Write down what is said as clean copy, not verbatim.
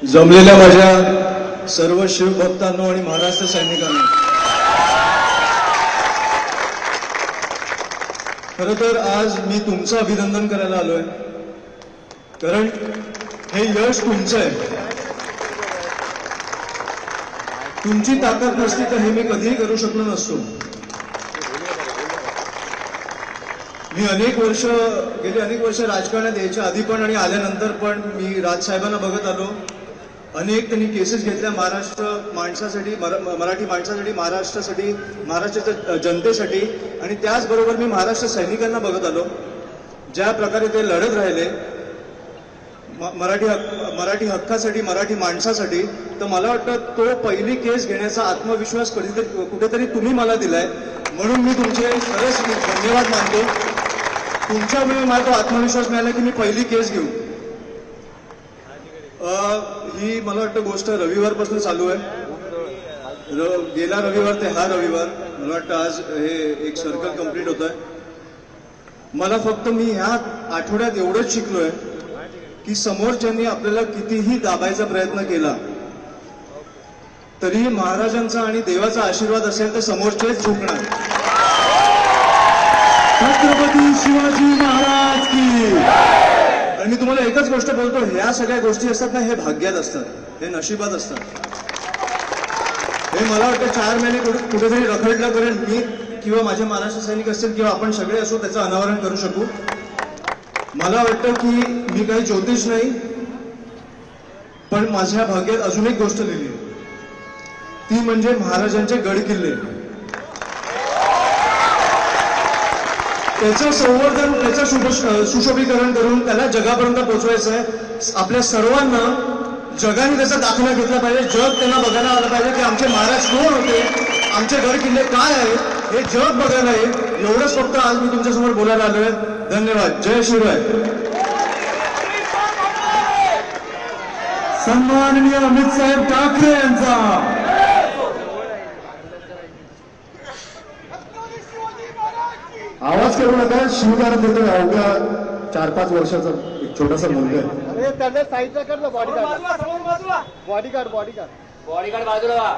जमलेल्या माझ्या सर्व शिवभक्तांनो आणि महाराष्ट्र सैनिकांनो, खरं तर आज मी तुमचं अभिनंदन करायला आलोय, कारण हे यश तुमचं आहे. तुमची ताकद नसती तर हे मी कधीही करू शकलो नसतो. मी गेली अनेक वर्ष राजकारणात यायच्या आधी पण आणि आल्यानंतर पण मी राजसाहेबांना बघत आलो. अनेक त्यांनी केसेस घेतल्या महाराष्ट्र माणसासाठी, मराठी माणसासाठी, महाराष्ट्राच्या जनतेसाठी. आणि त्याचबरोबर मी महाराष्ट्र सैनिकांना बघत आलो, ज्या प्रकारे ते लढत राहिले मराठी हक्कासाठी, मराठी माणसासाठी. तर मला वाटतं तो पहिली केस घेण्याचा आत्मविश्वास कुठेतरी तुम्ही मला दिलाय, म्हणून मी तुमचे खरंच धन्यवाद मानतो. तुमच्यामुळे मला तो आत्मविश्वास मिळाला की मी पहिली केस घेऊ. ही मला वाटतं गोष्ट रविवारपासून चालू आहे. गेला रविवार ते हा रविवार, मला वाटतं आज हे एक सर्कल कंप्लीट होत आहे. मला फक्त मी ह्या आठवड्यात एवढंच शिकलोय की समोरच्यांनी आपल्याला कितीही दाबायचा प्रयत्न केला तरी महाराजांचा आणि देवाचा आशीर्वाद असेल तर समोरचेच झुकणार. छत्रपती शिवाजी महाराज की. आणि मी तुम्हाला एकच गोष्ट बोलतो, ह्या सगळ्या गोष्टी असतात ना, हे भाग्यात असतात, हे नशिबात असतात. हे मला वाटतं 4 महिने कुठेतरी रखडलं, कारण मी किंवा माझे महाराष्ट्र सैनिक असतील किंवा आपण सगळे असो त्याचं अनावरण करू शकू. मला वाटतं की मी काही ज्योतिष नाही, पण माझ्या भाग्यात अजून एक गोष्ट लिहिली, ती म्हणजे महाराजांचे गड किल्ले. त्याचं संवर्धन, त्याचं सुशोभीकरण करून त्याला जगापर्यंत पोहोचवायचं आहे. आपल्या सर्वांना जगाने त्याचा दाखला घेतला पाहिजे. जग त्यांना बघायला आलं पाहिजे की आमचे महाराज कोण होते, आमचे गड किल्ले काय आहेत, हे जग बघायला आहे. एवढंच फक्त आज मी तुमच्यासमोर बोलायला आलोय. धन्यवाद. जय शिवराय. सन्माननीय अमित साहेब ठाकरे यांचा आवाज करू नका. शिवगार देतो. अवघ्या 4-5 वर्षाचा एक छोटासा मुलगा आहे. अरे त्याने साईडला कर ना, बॉडीगार्ड बाजूला. बॉडीगार्ड बाजूला.